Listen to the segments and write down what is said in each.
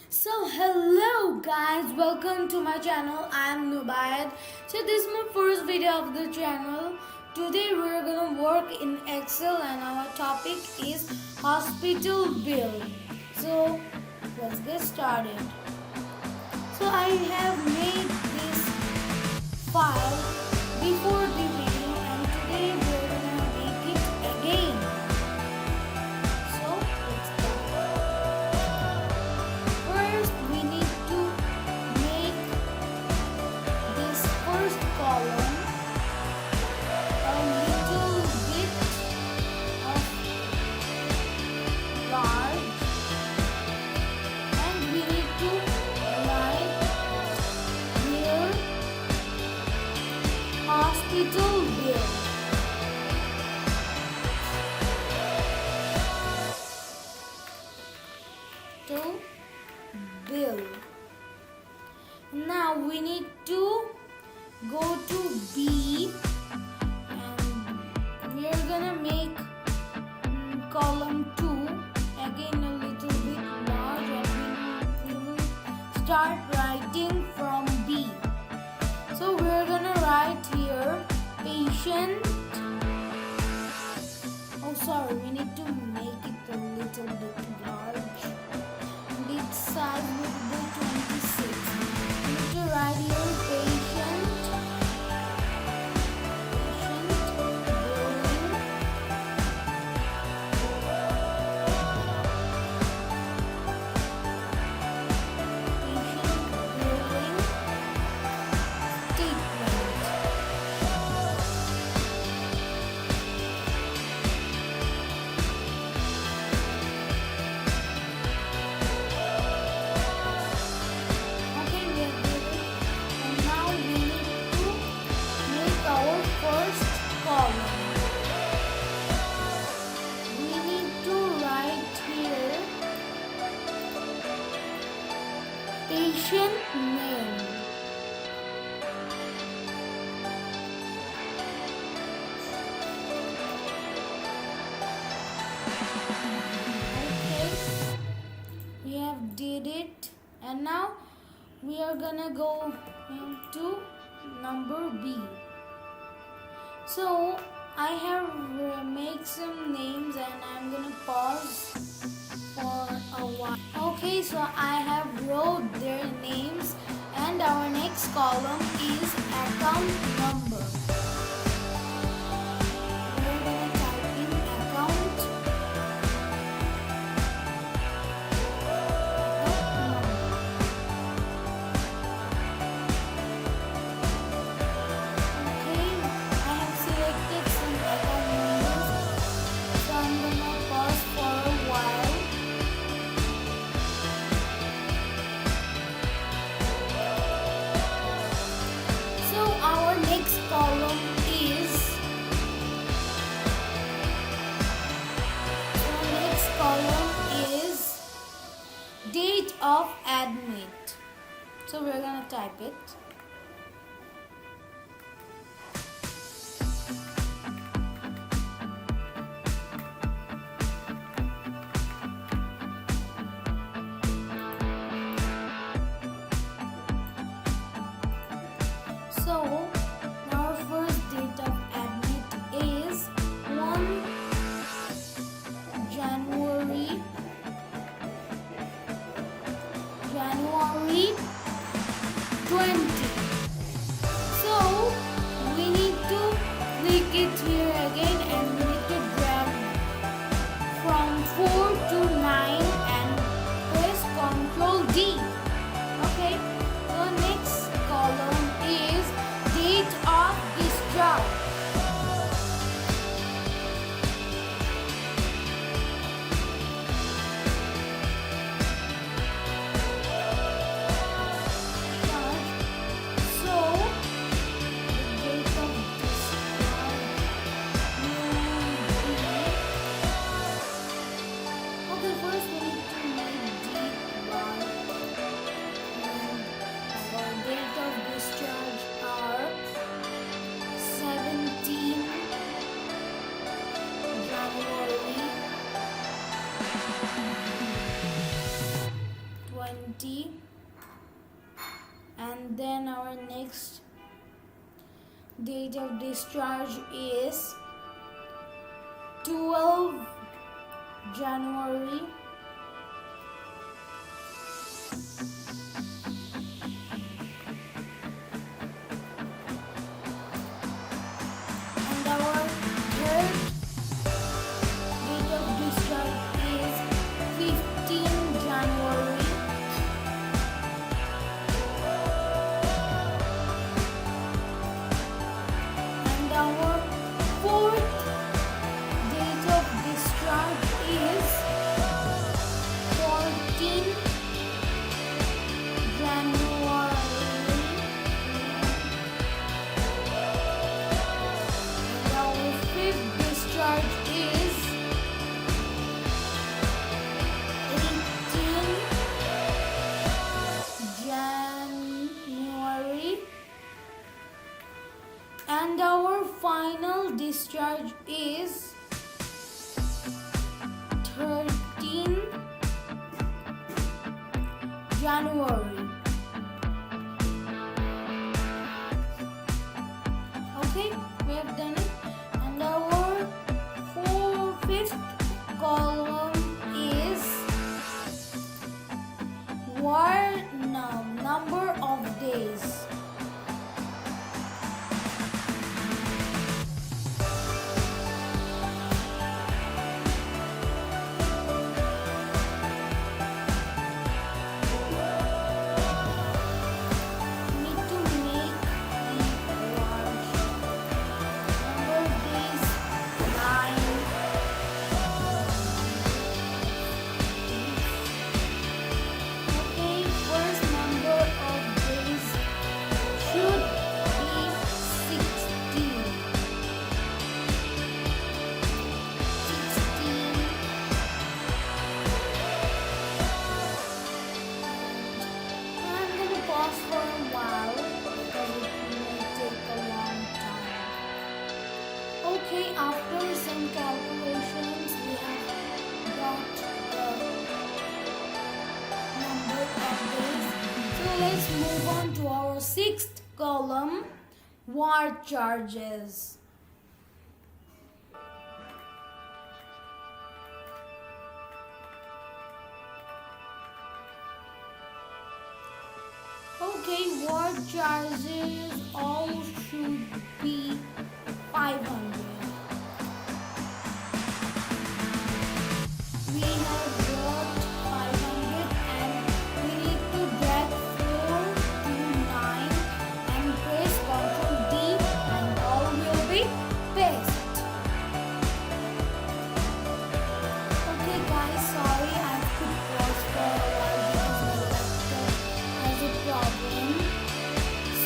So hello guys, welcome to my channel. I am Nubaid. So this is my first video of the channel. Today we're gonna work in Excel and our topic is hospital bill. So let's get started. So I have made this file before the video and today we're gonna make it again. So let's start. First, we need to make this first column a little bit of large, and we need to write here hospital bill. To bill. Now we need to go to B and we are gonna make column 2 again a little bit large, and we will start writing from B. So we are gonna write here patient. Oh sorry, we need to make it a little bit large. And its size will be 26. We need to write here patient. Patient name. Okay, we have did it, and now we are gonna go into number B. So I have make some names, and I'm gonna pause for a while. Okay, so I have wrote their names, and our next column is account number. We're gonna type in account number. Okay, I have selected some account numbers, so I'm gonna pause for a while. So our next column is date of admit. So we're gonna type it. So our first date of admit is 1 January 20. 20, and then our next date of discharge is 12 January. And our third date of discharge is 15 January. And our fourth date of discharge is 14 January. And our fifth discharge is 18 January. And our final discharge is 13 January. Okay, we have done it. And our fifth column is number of days. Need to make it large. Number of days 9. Okay, first number of days should be 16. 16. I'm gonna pause for a while because it may take a long time. Okay, after some calculations, we have got the number of days. So let's move on to our sixth column, ward charges. Okay, ward charges all should be 500. We have got 500 and we need to drag 4 to 9 and press Ctrl D and all will be paste. Okay guys, sorry I could pause for a while because my laptop has a problem.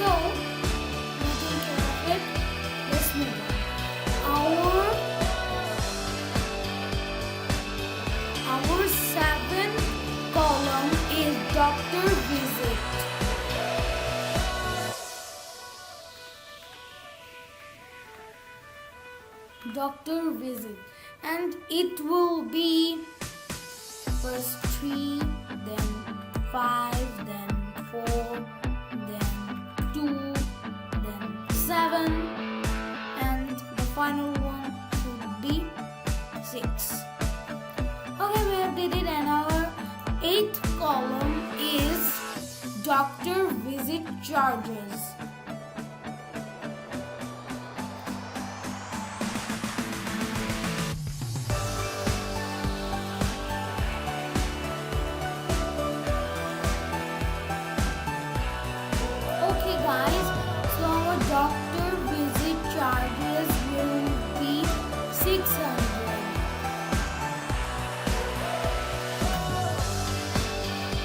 So, we take care of it. Let's move on. Our seventh column is doctor visit. Doctor visit, and it will be first 3, then 5, then 4, then 2, then 7, and the final one should be 6. Okay, we have did it, and our eighth column is doctor visit charges. Okay guys, so our doctor visit charges will be 600.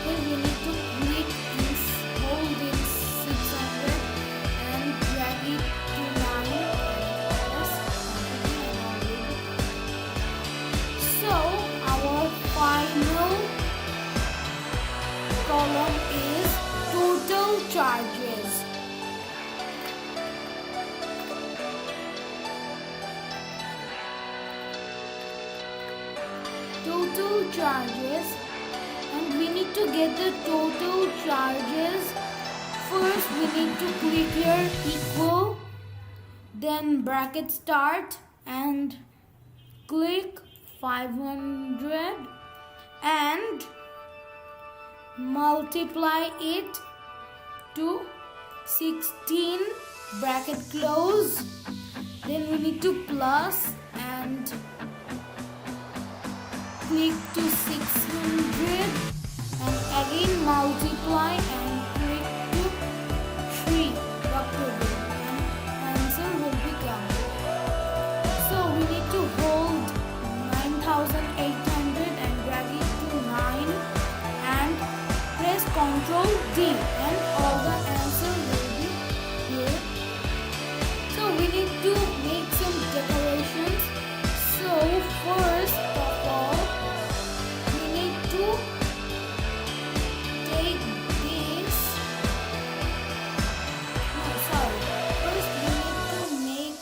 Okay, we need to click this, hold this 600 and drag it to 9. Yes, so our final column is total charges. Total charges, and we need to get the total charges, first we need to click here equal, then bracket start and click 500 and multiply it to 16, bracket close, then we need to plus and click to 600 and again multiply and click to 3 October and answer will become. So we need to hold 9800 and drag it to 9 and press Ctrl D and all the answer will be here. So we need to make some decorations. So first of all we need to take this. No, sorry. First we need to make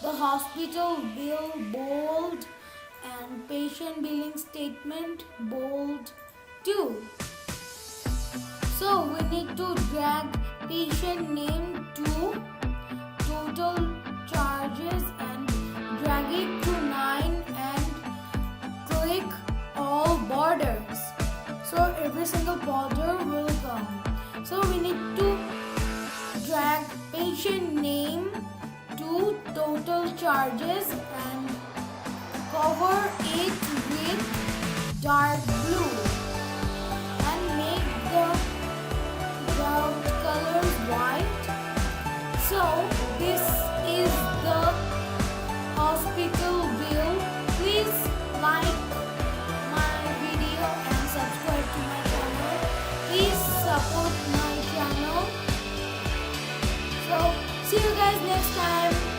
the hospital bill bold and patient billing statement bold too. So we need to drag patient name to total charges and drag it to 9 and click all borders. So every single border will come. So we need to drag patient name to total charges and cover it with dark blue and make the ground colors white. So this is the hospital bill. Please like my video and subscribe to my channel. Please support my channel. So see you guys next time.